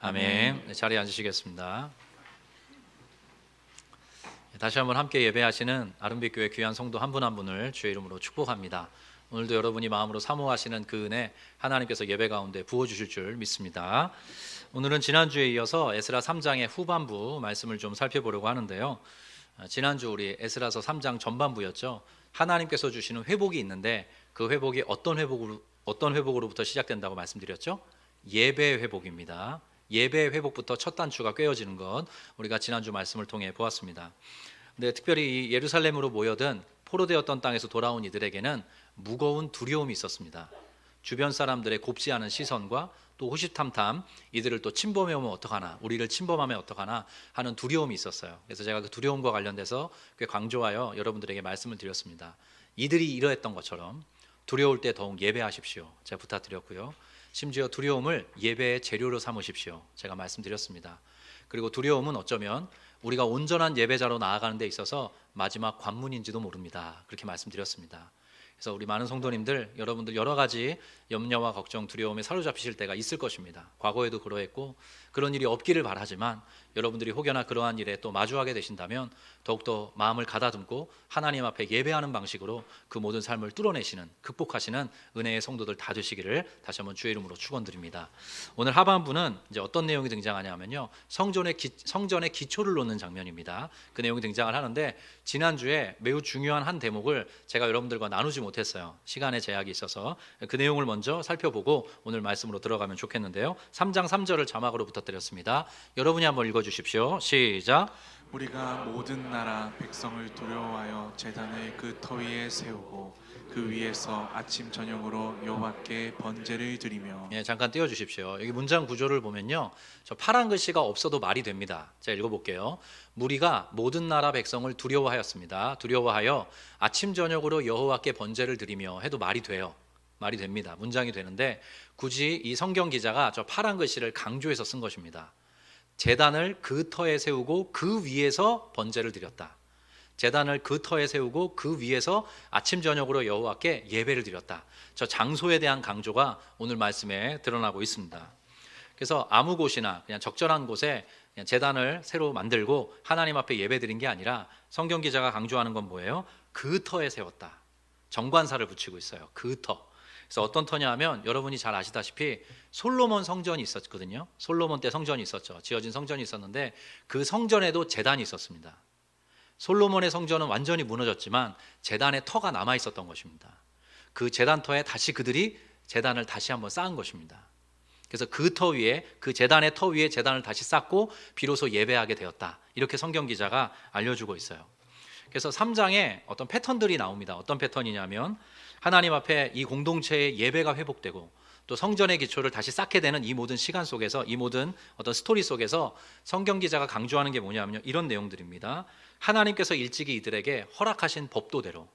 아멘. 네, 자리에 앉으시겠습니다. 다시 한번 함께 예배하시는 아름빛교회 귀한 성도 한 분 한 분을 주의 이름으로 축복합니다. 오늘도 여러분이 마음으로 사모하시는 그 은혜 하나님께서 예배 가운데 부어주실 줄 믿습니다. 오늘은 지난주에 이어서 에스라 3장의 후반부 말씀을 좀 살펴보려고 하는데요. 지난주 우리 에스라서 3장 전반부였죠. 하나님께서 주시는 회복이 있는데 그 회복이 어떤 회복으로부터 시작된다고 말씀드렸죠? 예배 회복입니다. 예배 회복부터 첫 단추가 꿰어지는 것 우리가 지난주 말씀을 통해 보았습니다. 근데 특별히 이 예루살렘으로 모여든 포로되었던 땅에서 돌아온 이들에게는 무거운 두려움이 있었습니다. 주변 사람들의 곱지 않은 시선과 또 호시탐탐, 이들을 또 침범해 오면 어떡하나, 우리를 침범하면 어떡하나 하는 두려움이 있었어요. 그래서 제가 그 두려움과 관련돼서 꽤 강조하여 여러분들에게 말씀을 드렸습니다. 이들이 이러했던 것처럼 두려울 때 더욱 예배하십시오. 제가 부탁드렸고요. 심지어 두려움을 예배의 재료로 삼으십시오. 제가 말씀드렸습니다. 그리고 두려움은 어쩌면 우리가 온전한 예배자로 나아가는 데 있어서 마지막 관문인지도 모릅니다. 그렇게 말씀드렸습니다. 그래서 우리 많은 성도님들, 여러분들 여러 가지 염려와 걱정, 두려움에 사로잡히실 때가 있을 것입니다. 과거에도 그러했고 그런 일이 없기를 바라지만 여러분들이 혹여나 그러한 일에 또 마주하게 되신다면 더욱더 마음을 가다듬고 하나님 앞에 예배하는 방식으로 그 모든 삶을 뚫어내시는, 극복하시는 은혜의 성도들 다 되시기를 다시 한번 주의 이름으로 축원드립니다. 오늘 하반부는 이제 어떤 내용이 등장하냐면요, 성전의 기초를 놓는 장면입니다. 그 내용이 등장을 하는데 지난주에 매우 중요한 한 대목을 제가 여러분들과 나누지 못했어요. 시간의 제약이 있어서. 그 내용을 먼저 살펴보고 오늘 말씀으로 들어가면 좋겠는데요. 3장 3절을 자막으로 부탁드렸습니다. 여러분이 한번 읽어주십시오. 시작. 우리가 모든 나라 백성을 두려워하여 제단을 그 터 위에 세우고 그 위에서 아침 저녁으로 여호와께 번제를 드리며. 예, 잠깐 띄워주십시오. 여기 문장 구조를 보면요, 저 파란 글씨가 없어도 말이 됩니다. 제가 읽어볼게요. 무리가 모든 나라 백성을 두려워하였습니다. 두려워하여 아침 저녁으로 여호와께 번제를 드리며 해도 말이 돼요. 말이 됩니다. 문장이 되는데 굳이 이 성경 기자가 저 파란 글씨를 강조해서 쓴 것입니다. 제단을 그 터에 세우고 그 위에서 번제를 드렸다. 제단을 그 터에 세우고 그 위에서 아침 저녁으로 여호와께 예배를 드렸다. 저 장소에 대한 강조가 오늘 말씀에 드러나고 있습니다. 그래서 아무 곳이나 그냥 적절한 곳에 그냥 제단을 새로 만들고 하나님 앞에 예배 드린 게 아니라 성경 기자가 강조하는 건 뭐예요? 그 터에 세웠다. 정관사를 붙이고 있어요. 그 터. 그래서 어떤 터냐 하면 여러분이 잘 아시다시피 솔로몬 성전이 있었거든요. 솔로몬 때 성전이 있었죠. 지어진 성전이 있었는데 그 성전에도 제단이 있었습니다. 솔로몬의 성전은 완전히 무너졌지만 제단의 터가 남아 있었던 것입니다. 그 제단 터에 다시 그들이 제단을 다시 한번 쌓은 것입니다. 그래서 그 터 위에, 그 제단의 터 위에 제단을 다시 쌓고 비로소 예배하게 되었다. 이렇게 성경 기자가 알려주고 있어요. 그래서 3장에 어떤 패턴들이 나옵니다. 어떤 패턴이냐면 하나님 앞에 이 공동체의 예배가 회복되고 또 성전의 기초를 다시 쌓게 되는 이 모든 시간 속에서, 이 모든 어떤 스토리 속에서 성경 기자가 강조하는 게 뭐냐면요, 이런 내용들입니다. 하나님께서 일찍이 이들에게 허락하신 법도대로,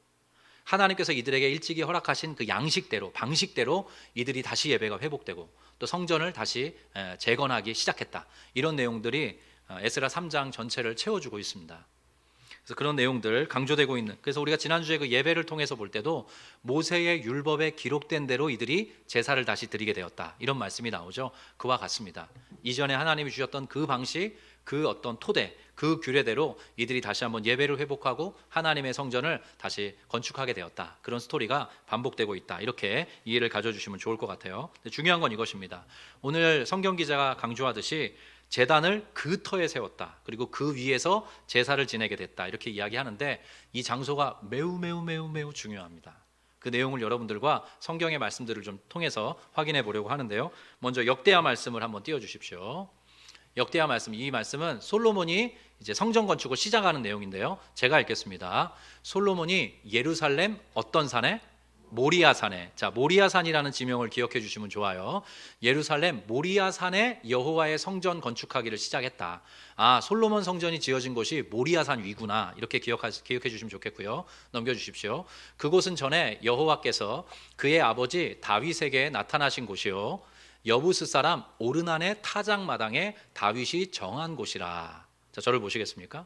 하나님께서 이들에게 일찍이 허락하신 그 양식대로, 방식대로 이들이 다시 예배가 회복되고 또 성전을 다시 재건하기 시작했다. 이런 내용들이 에스라 3장 전체를 채워주고 있습니다. 그래서 그런 내용들 강조되고 있는, 그래서 우리가 지난주에 그 예배를 통해서 볼 때도 모세의 율법에 기록된 대로 이들이 제사를 다시 드리게 되었다, 이런 말씀이 나오죠. 그와 같습니다. 이전에 하나님이 주셨던 그 방식, 그 어떤 토대, 그 규례대로 이들이 다시 한번 예배를 회복하고 하나님의 성전을 다시 건축하게 되었다. 그런 스토리가 반복되고 있다. 이렇게 이해를 가져주시면 좋을 것 같아요. 중요한 건 이것입니다. 오늘 성경 기자가 강조하듯이 제단을 그 터에 세웠다. 그리고 그 위에서 제사를 지내게 됐다. 이렇게 이야기하는데 이 장소가 매우 중요합니다. 그 내용을 여러분들과 성경의 말씀들을 좀 통해서 확인해 보려고 하는데요. 먼저 역대하 말씀을 한번 띄워주십시오. 역대하 말씀, 이 말씀은 솔로몬이 이제 성전 건축을 시작하는 내용인데요. 제가 읽겠습니다. 솔로몬이 예루살렘 어떤 산에? 모리아산에. 자, 모리아산이라는 지명을 기억해 주시면 좋아요. 예루살렘 모리아산에 여호와의 성전 건축하기를 시작했다. 아, 솔로몬 성전이 지어진 곳이 모리아산 위구나. 이렇게 기억해 주시면 좋겠고요. 넘겨주십시오. 그곳은 전에 여호와께서 그의 아버지 다윗에게 나타나신 곳이요, 여부스 사람 오르난의 타작마당에 다윗이 정한 곳이라. 자, 저를 보시겠습니까?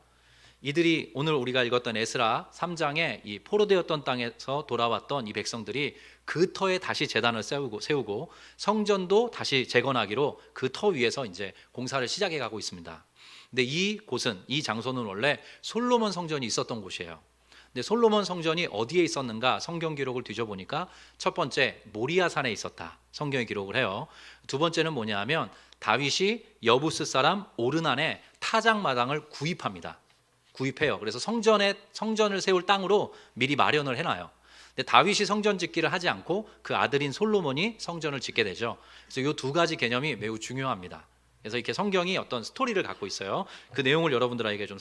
이들이 오늘 우리가 읽었던 에스라 3장에 이 포로되었던 땅에서 돌아왔던 이 백성들이 그 터에 다시 제단을 세우고 성전도 다시 재건하기로 그 터 위에서 이제 공사를 시작해 가고 있습니다. 근데 이 장소는 원래 솔로몬 성전이 있었던 곳이에요. 근데 솔로몬 성전이 어디에 있었는가 성경 기록을 뒤져보니까 첫 번째 모리아산에 있었다, 성경이 기록을 해요. 두 번째는 뭐냐면 다윗이 여부스 사람 오르난의 타작마당을 구입해요. 그래서 성전을 세울 땅으로 미리 마련을 해놔요. 근데 다윗이 성전 짓기를 하지 않고 그 아들인 솔로몬이 성전을 짓게 되죠. 그래서 이 두 가지 개념이 매우 중요합니다. 그래서 이렇게 성경이 어떤 스토리를 갖고 있어요. 그 내용을 여러분들에게 좀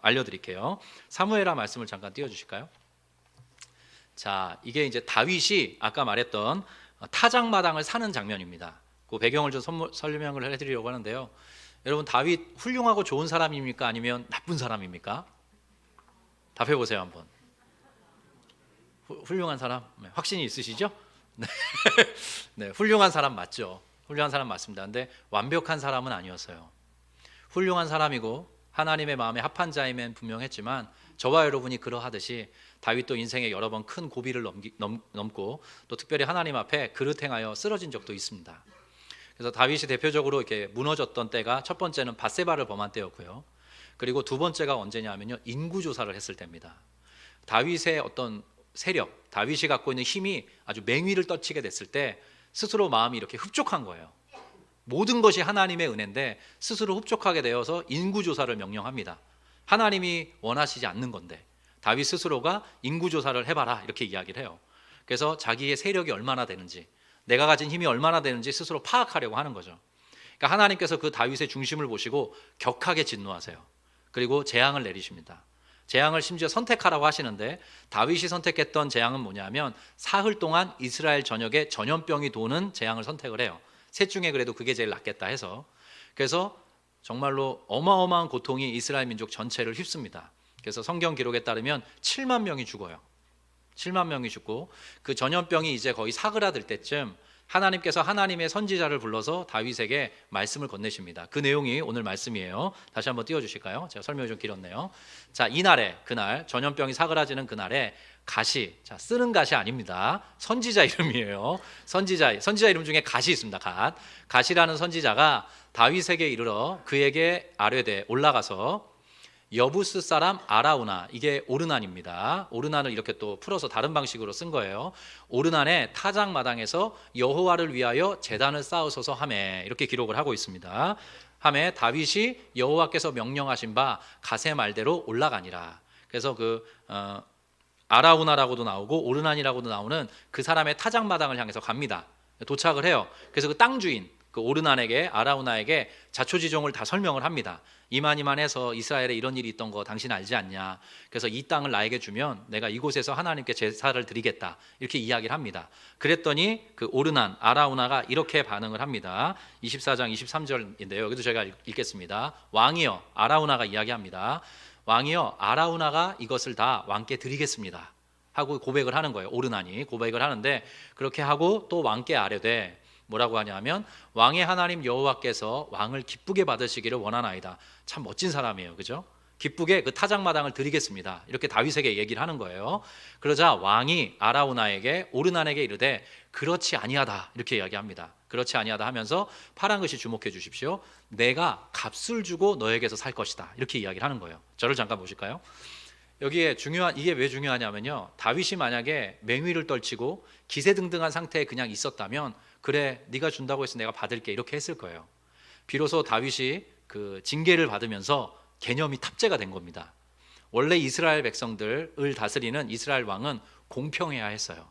알려드릴게요. 사무엘하 말씀을 잠깐 띄워주실까요? 자, 이게 이제 다윗이 아까 말했던 타작마당을 사는 장면입니다. 그 배경을 좀 설명을 해드리려고 하는데요. 여러분, 다윗 훌륭하고 좋은 사람입니까? 아니면 나쁜 사람입니까? 답해 보세요 한번. 훌륭한 사람? 네, 확신이 있으시죠? 네. 네, 훌륭한 사람 맞죠. 훌륭한 사람 맞습니다. 근데 완벽한 사람은 아니었어요. 훌륭한 사람이고 하나님의 마음에 합한 자임은 분명했지만 저와 여러분이 그러하듯이 다윗도 인생에 여러 번 큰 고비를 넘고 또 특별히 하나님 앞에 그릇 행하여 쓰러진 적도 있습니다. 그래서 다윗이 대표적으로 이렇게 무너졌던 때가 첫 번째는 밧세바를 범한 때였고요. 그리고 두 번째가 언제냐면요, 인구 조사를 했을 때입니다. 다윗의 어떤 세력, 다윗이 갖고 있는 힘이 아주 맹위를 떨치게 됐을 때 스스로 마음이 이렇게 흡족한 거예요. 모든 것이 하나님의 은혜인데 스스로 흡족하게 되어서 인구조사를 명령합니다. 하나님이 원하시지 않는 건데 다윗 스스로가 인구조사를 해봐라 이렇게 이야기를 해요. 그래서 자기의 세력이 얼마나 되는지, 내가 가진 힘이 얼마나 되는지 스스로 파악하려고 하는 거죠. 그러니까 하나님께서 그 다윗의 중심을 보시고 격하게 진노하세요. 그리고 재앙을 내리십니다. 재앙을 심지어 선택하라고 하시는데 다윗이 선택했던 재앙은 뭐냐면 사흘 동안 이스라엘 전역에 전염병이 도는 재앙을 선택을 해요. 셋 중에 그래도 그게 제일 낫겠다 해서. 그래서 정말로 어마어마한 고통이 이스라엘 민족 전체를 휩습니다. 그래서 성경 기록에 따르면 7만 명이 죽어요. 7만 명이 죽고 그 전염병이 이제 거의 사그라들 때쯤 하나님께서 하나님의 선지자를 불러서 다윗에게 말씀을 건네십니다. 그 내용이 오늘 말씀이에요. 다시 한번 띄워주실까요? 제가 설명이 좀 길었네요. 자, 그날 전염병이 사그라지는 그날에 갓이, 자, 쓰는 갓이 아닙니다. 선지자 이름이에요. 선지자 이름 중에 갓이 있습니다. 갓이라는 선지자가 다윗에게 이르러 그에게 아뢰되 올라가서 여부스 사람 아라우나, 이게 오르난입니다. 오르난을 이렇게 또 풀어서 다른 방식으로 쓴 거예요. 오르난의 타작마당에서 여호와를 위하여 제단을 쌓으소서 하매, 이렇게 기록을 하고 있습니다. 하매 다윗이 여호와께서 명령하신 바 갓의 말대로 올라가니라. 그래서 아라우나라고도 나오고 오르난이라고도 나오는 그 사람의 타작마당을 향해서 갑니다. 도착을 해요. 그래서 그 땅 주인 그 오르난에게, 아라우나에게 자초지종을 다 설명을 합니다. 이만해서 이스라엘에 이런 일이 있던 거 당신 알지 않냐. 그래서 이 땅을 나에게 주면 내가 이곳에서 하나님께 제사를 드리겠다. 이렇게 이야기를 합니다. 그랬더니 그 오르난, 아라우나가 이렇게 반응을 합니다. 24장 23절인데요. 여기도 제가 읽겠습니다. 왕이여, 아라우나가 이야기합니다. 왕이여, 아라우나가 이것을 다 왕께 드리겠습니다 하고 고백을 하는 거예요. 오르난이 고백을 하는데 그렇게 하고 또 왕께 아뢰되 뭐라고 하냐면 왕의 하나님 여호와께서 왕을 기쁘게 받으시기를 원하나이다. 참 멋진 사람이에요. 그죠? 기쁘게 그 타작마당을 드리겠습니다. 이렇게 다윗에게 얘기를 하는 거예요. 그러자 왕이 아라우나에게, 오르난에게 이르되 그렇지 아니하다 이렇게 이야기합니다. 그렇지 아니하다 하면서 파란 글씨 주목해 주십시오. 내가 값을 주고 너에게서 살 것이다 이렇게 이야기를 하는 거예요. 저를 잠깐 보실까요? 여기에 이게 왜 중요하냐면요, 다윗이 만약에 맹위를 떨치고 기세등등한 상태에 그냥 있었다면 그래, 네가 준다고 해서 내가 받을게 이렇게 했을 거예요. 비로소 다윗이 그 징계를 받으면서 개념이 탑재가 된 겁니다. 원래 이스라엘 백성들을 다스리는 이스라엘 왕은 공평해야 했어요.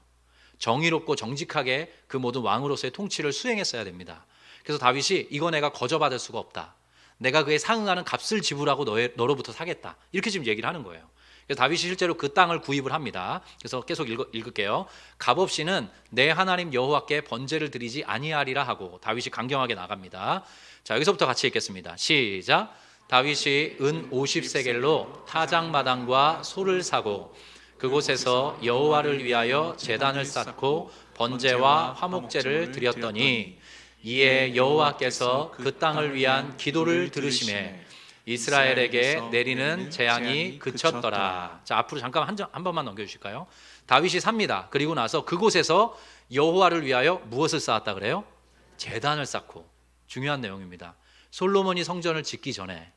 정의롭고 정직하게 그 모든 왕으로서의 통치를 수행했어야 됩니다. 그래서 다윗이 이거 내가 거저받을 수가 없다. 내가 그에 상응하는 값을 지불하고 너로부터 사겠다. 이렇게 지금 얘기를 하는 거예요. 그래서 다윗이 실제로 그 땅을 구입을 합니다. 그래서 계속 읽을게요. 값없이는 내 하나님 여호와께 번제를 드리지 아니하리라 하고 다윗이 강경하게 나갑니다. 자, 여기서부터 같이 읽겠습니다. 시작. 다윗이 은 50세겔로 타작마당과 소를 사고 그곳에서 여호와를 위하여 제단을 쌓고 번제와 화목제를 드렸더니 이에 여호와께서 그 땅을 위한 기도를 들으시매 이스라엘에게 내리는 재앙이 그쳤더라. 자, 앞으로 잠깐 한 번만 넘겨주실까요? 다윗이 삽니다. 그리고 나서 그곳에서 여호와를 위하여 무엇을 쌓았다 그래요? 제단을 쌓고. 중요한 내용입니다. 솔로몬이 성전을 짓기 전에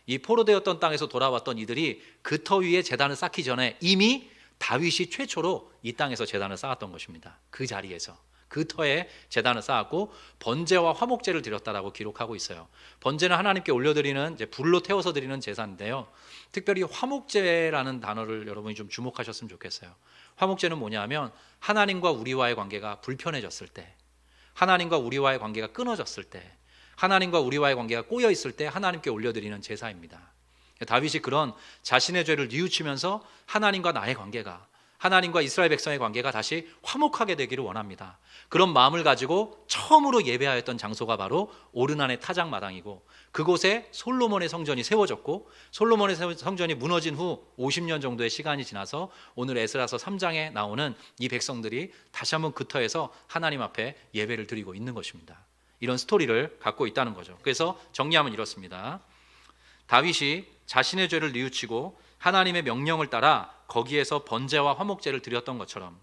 이 포로되었던 땅에서 돌아왔던 이들이 그 터 위에 제단을 쌓기 전에 이미 다윗이 최초로 이 땅에서 제단을 쌓았던 것입니다. 그 자리에서 그 터에 제단을 쌓았고 번제와 화목제를 드렸다라고 기록하고 있어요. 번제는 하나님께 올려드리는 이제 불로 태워서 드리는 제사인데요. 특별히 화목제라는 단어를 여러분이 좀 주목하셨으면 좋겠어요. 화목제는 뭐냐면 하나님과 우리와의 관계가 불편해졌을 때, 하나님과 우리와의 관계가 끊어졌을 때, 하나님과 우리와의 관계가 꼬여 있을 때 하나님께 올려드리는 제사입니다. 다윗이 그런 자신의 죄를 뉘우치면서 하나님과 나의 관계가, 하나님과 이스라엘 백성의 관계가 다시 화목하게 되기를 원합니다. 그런 마음을 가지고 처음으로 예배하였던 장소가 바로 오르난의 타작마당이고 그곳에 솔로몬의 성전이 세워졌고 솔로몬의 성전이 무너진 후 50년 정도의 시간이 지나서 오늘 에스라서 3장에 나오는 이 백성들이 다시 한번 그 터에서 하나님 앞에 예배를 드리고 있는 것입니다. 이런 스토리를 갖고 있다는 거죠. 그래서 정리하면 이렇습니다. 다윗이 자신의 죄를 뉘우치고 하나님의 명령을 따라 거기에서 번제와 화목제를 드렸던 것처럼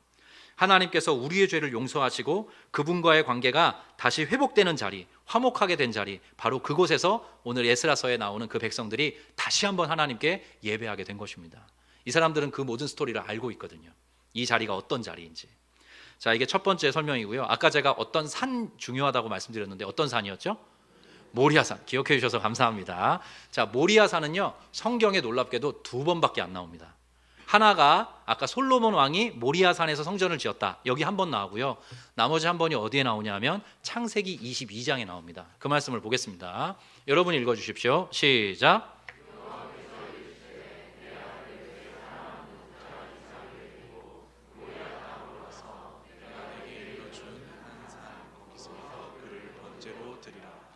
하나님께서 우리의 죄를 용서하시고 그분과의 관계가 다시 회복되는 자리, 화목하게 된 자리, 바로 그곳에서 오늘 에스라서에 나오는 그 백성들이 다시 한번 하나님께 예배하게 된 것입니다. 이 사람들은 그 모든 스토리를 알고 있거든요. 이 자리가 어떤 자리인지. 자, 이게 첫 번째 설명이고요. 아까 제가 어떤 산 중요하다고 말씀드렸는데 어떤 산이었죠? 모리아산. 기억해 주셔서 감사합니다. 자, 모리아산은요, 성경에 놀랍게도 2번밖에 안 나옵니다. 하나가 아까 솔로몬 왕이 모리아산에서 성전을 지었다. 여기 한 번 나오고요. 나머지 한 번이 어디에 나오냐면 창세기 22장에 나옵니다. 그 말씀을 보겠습니다. 여러분 읽어 주십시오. 시작.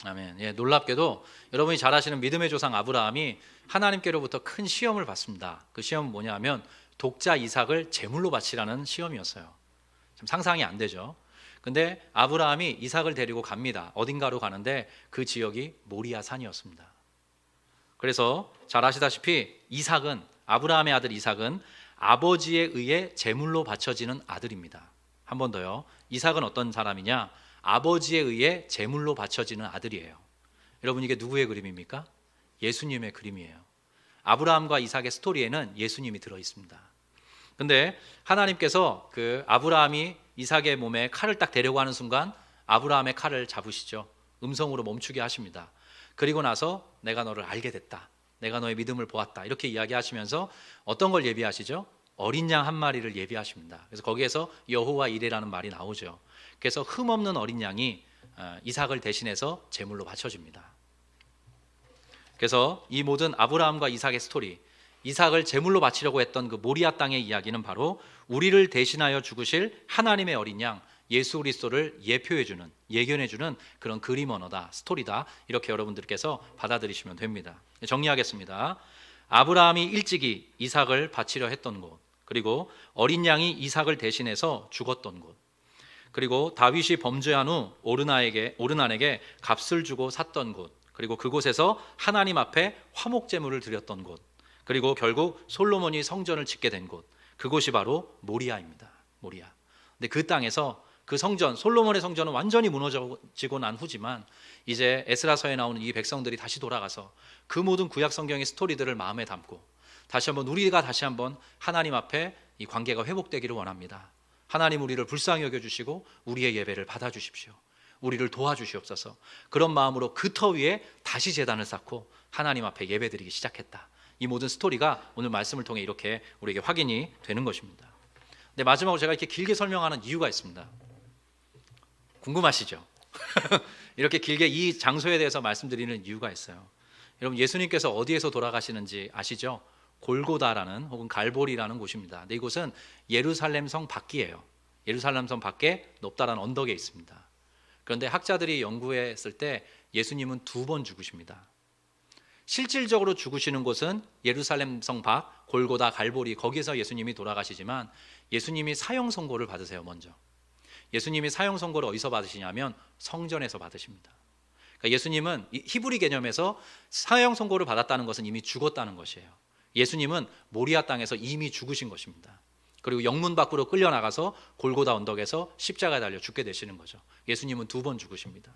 아멘. 예, 놀랍게도 여러분이 잘 아시는 믿음의 조상 아브라함이 하나님께로부터 큰 시험을 받습니다. 그 시험은 뭐냐면 독자 이삭을 제물로 바치라는 시험이었어요. 좀 상상이 안 되죠. 근데 아브라함이 이삭을 데리고 갑니다. 어딘가로 가는데 그 지역이 모리아 산이었습니다. 그래서 잘 아시다시피 이삭은, 아브라함의 아들 이삭은 아버지에 의해 제물로 바쳐지는 아들입니다. 한 번 더요. 이삭은 어떤 사람이냐? 아버지에 의해 제물로 바쳐지는 아들이에요. 여러분, 이게 누구의 그림입니까? 예수님의 그림이에요. 아브라함과 이삭의 스토리에는 예수님이 들어 있습니다. 근데 하나님께서 그 아브라함이 이삭의 몸에 칼을 딱 대려고 하는 순간 아브라함의 칼을 잡으시죠. 음성으로 멈추게 하십니다. 그리고 나서 내가 너를 알게 됐다. 내가 너의 믿음을 보았다. 이렇게 이야기하시면서 어떤 걸 예비하시죠? 어린 양 한 마리를 예비하십니다. 그래서 거기에서 여호와 이레라는 말이 나오죠. 그래서 흠없는 어린 양이 이삭을 대신해서 제물로 바쳐집니다. 그래서 이 모든 아브라함과 이삭의 스토리, 이삭을 제물로 바치려고 했던 그 모리아 땅의 이야기는 바로 우리를 대신하여 죽으실 하나님의 어린 양 예수 그리스도를 예표해주는, 예견해주는 그런 그림 언어다, 스토리다, 이렇게 여러분들께서 받아들이시면 됩니다. 정리하겠습니다. 아브라함이 일찍이 이삭을 바치려 했던 곳, 그리고 어린 양이 이삭을 대신해서 죽었던 곳, 그리고 다윗이 범죄한 후 오르난에게 값을 주고 샀던 곳, 그리고 그곳에서 하나님 앞에 화목제물을 드렸던 곳, 그리고 결국 솔로몬이 성전을 짓게 된 곳, 그곳이 바로 모리아입니다. 모리아. 근데 그 땅에서 그 성전, 솔로몬의 성전은 완전히 무너지고 난 후지만 이제 에스라서에 나오는 이 백성들이 다시 돌아가서 그 모든 구약 성경의 스토리들을 마음에 담고 다시 한번 우리가 다시 한번 하나님 앞에 이 관계가 회복되기를 원합니다. 하나님 우리를 불쌍히 여겨주시고 우리의 예배를 받아주십시오. 우리를 도와주시옵소서. 그런 마음으로 그 터 위에 다시 제단을 쌓고 하나님 앞에 예배드리기 시작했다. 이 모든 스토리가 오늘 말씀을 통해 이렇게 우리에게 확인이 되는 것입니다. 근데 마지막으로 제가 이렇게 길게 설명하는 이유가 있습니다. 궁금하시죠? 이렇게 길게 이 장소에 대해서 말씀드리는 이유가 있어요. 여러분, 예수님께서 어디에서 돌아가시는지 아시죠? 골고다라는 혹은 갈보리라는 곳입니다. 근데 이곳은 예루살렘 성 밖이에요. 예루살렘 성 밖에 높다란 언덕에 있습니다. 그런데 학자들이 연구했을 때 예수님은 2번 죽으십니다. 실질적으로 죽으시는 곳은 예루살렘 성 밖, 골고다, 갈보리, 거기에서 예수님이 돌아가시지만 예수님이 사형 선고를 받으세요. 먼저 예수님이 사형 선고를 어디서 받으시냐면 성전에서 받으십니다. 그러니까 예수님은 히브리 개념에서 사형 선고를 받았다는 것은 이미 죽었다는 것이에요. 예수님은 모리아 땅에서 이미 죽으신 것입니다. 그리고 영문 밖으로 끌려나가서 골고다 언덕에서 십자가에 달려 죽게 되시는 거죠. 예수님은 2번 죽으십니다.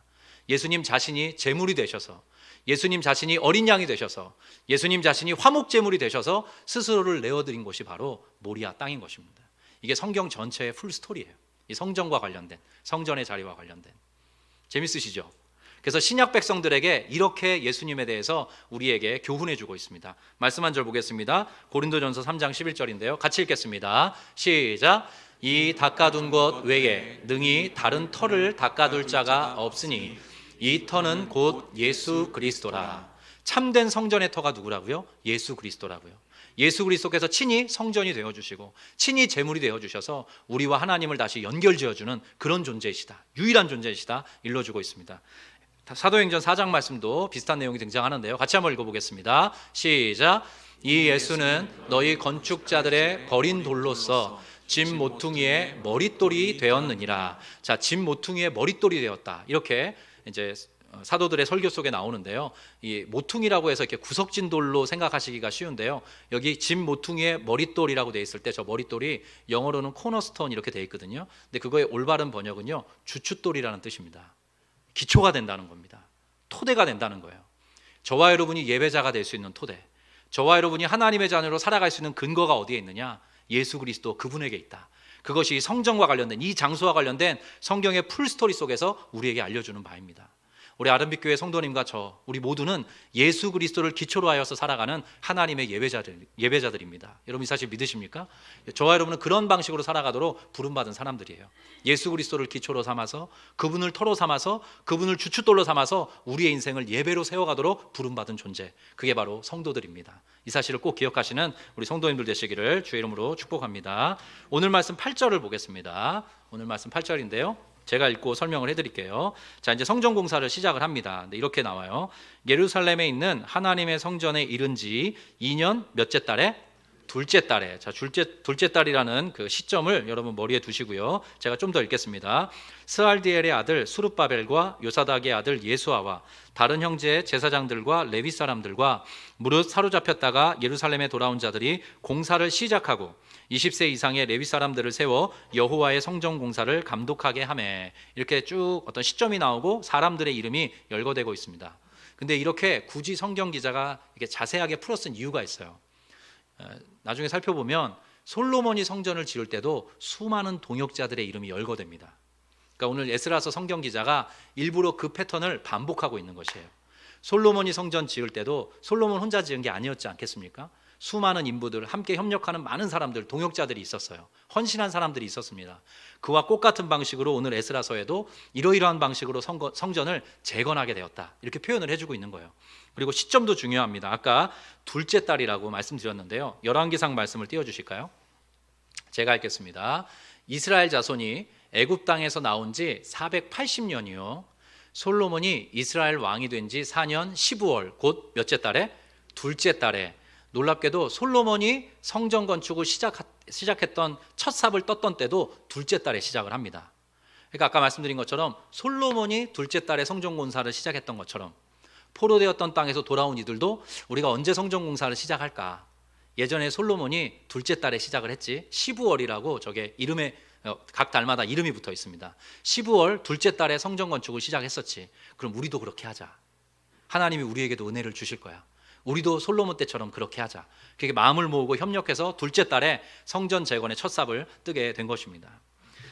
예수님 자신이 제물이 되셔서, 예수님 자신이 어린 양이 되셔서, 예수님 자신이 화목 제물이 되셔서 스스로를 내어드린 곳이 바로 모리아 땅인 것입니다. 이게 성경 전체의 풀 스토리예요. 이 성전과 관련된, 성전의 자리와 관련된. 재밌으시죠? 그래서 신약 백성들에게 이렇게 예수님에 대해서 우리에게 교훈해 주고 있습니다. 말씀 한 절 보겠습니다. 고린도전서 3장 11절인데요. 같이 읽겠습니다. 시작. 이 닦아둔 것 외에 능히 다른 터를 닦아둘 자가 없으니 이 터는 곧 예수 그리스도라. 참된 성전의 터가 누구라고요? 예수 그리스도라고요. 예수 그리스도께서 친히 성전이 되어주시고 친히 제물이 되어주셔서 우리와 하나님을 다시 연결지어주는 그런 존재이시다. 유일한 존재이시다. 일러주고 있습니다. 사도행전 4장 말씀도 비슷한 내용이 등장하는데요. 같이 한번 읽어보겠습니다. 시작. 이 예수는 너희 건축자들의 버린 돌로서 집 모퉁이의 머릿돌이 되었느니라. 자, 집 모퉁이의 머릿돌이 되었다. 이렇게 이제 사도들의 설교 속에 나오는데요. 이 모퉁이라고 해서 이렇게 구석진 돌로 생각하시기가 쉬운데요. 여기 집 모퉁이의 머릿돌이라고 돼 있을 때 저 머릿돌이 영어로는 코너스톤 이렇게 돼 있거든요. 근데 그거의 올바른 번역은요, 주춧돌이라는 뜻입니다. 기초가 된다는 겁니다. 토대가 된다는 거예요. 저와 여러분이 예배자가 될 수 있는 토대, 저와 여러분이 하나님의 자녀로 살아갈 수 있는 근거가 어디에 있느냐? 예수 그리스도 그분에게 있다. 그것이 성전과 관련된, 이 장소와 관련된 성경의 풀스토리 속에서 우리에게 알려주는 바입니다. 우리 아름빛교회 성도님과 우리 모두는 예수 그리스도를 기초로 하여서 살아가는 하나님의 예배자들입니다. 여러분 이 사실 믿으십니까? 저와 여러분은 그런 방식으로 살아가도록 부름받은 사람들이에요. 예수 그리스도를 기초로 삼아서, 그분을 터로 삼아서, 그분을 주춧돌로 삼아서 우리의 인생을 예배로 세워가도록 부름받은 존재, 그게 바로 성도들입니다. 이 사실을 꼭 기억하시는 우리 성도님들 되시기를 주의 이름으로 축복합니다. 오늘 말씀 8절을 보겠습니다. 오늘 말씀 8절인데요. 제가 읽고 설명을 해드릴게요. 자, 이제 성전 공사를 시작을 합니다. 이렇게 나와요. 예루살렘에 있는 하나님의 성전에 이른 지 2년 몇째 달에? 둘째 달에. 자, 둘째 달이라는 그 시점을 여러분 머리에 두시고요. 제가 좀 더 읽겠습니다. 스알디엘의 아들 수룹바벨과 요사닥의 아들 예수아와 다른 형제의 제사장들과 레위 사람들과 무릇 사로잡혔다가 예루살렘에 돌아온 자들이 공사를 시작하고 20세 이상의 레위 사람들을 세워 여호와의 성전 공사를 감독하게 하매, 이렇게 쭉 어떤 시점이 나오고 사람들의 이름이 열거되고 있습니다. 근데 이렇게 굳이 성경 기자가 이렇게 자세하게 풀어쓴 이유가 있어요. 나중에 살펴보면 솔로몬이 성전을 지을 때도 수많은 동역자들의 이름이 열거됩니다. 그러니까 오늘 에스라서 성경 기자가 일부러 그 패턴을 반복하고 있는 것이에요. 솔로몬이 성전 지을 때도 솔로몬 혼자 지은 게 아니었지 않겠습니까? 수많은 인부들, 함께 협력하는 많은 사람들, 동역자들이 있었어요. 헌신한 사람들이 있었습니다. 그와 똑같은 방식으로 오늘 에스라서에도 이러이러한 방식으로 성전을 재건하게 되었다, 이렇게 표현을 해주고 있는 거예요. 그리고 시점도 중요합니다. 아까 둘째 달이라고 말씀드렸는데요. 열왕기상 말씀을 띄워주실까요? 제가 읽겠습니다. 이스라엘 자손이 애굽 땅에서 나온 지 480년이요. 솔로몬이 이스라엘 왕이 된 지 4년 15월, 곧 몇째 달에? 둘째 달에. 놀랍게도 솔로몬이 성전 건축을 시작했던 첫 삽을 떴던 때도 둘째 달에 시작을 합니다. 그러니까 아까 말씀드린 것처럼 솔로몬이 둘째 달에 성전 공사를 시작했던 것처럼 포로되었던 땅에서 돌아온 이들도 우리가 언제 성전 공사를 시작할까? 예전에 솔로몬이 둘째 달에 시작을 했지. 15월이라고 저게 이름에 각 달마다 이름이 붙어 있습니다. 15월 둘째 달에 성전 건축을 시작했었지. 그럼 우리도 그렇게 하자. 하나님이 우리에게도 은혜를 주실 거야. 우리도 솔로몬 때처럼 그렇게 하자. 그렇게 마음을 모으고 협력해서 둘째 달에 성전 재건의 첫 삽을 뜨게 된 것입니다.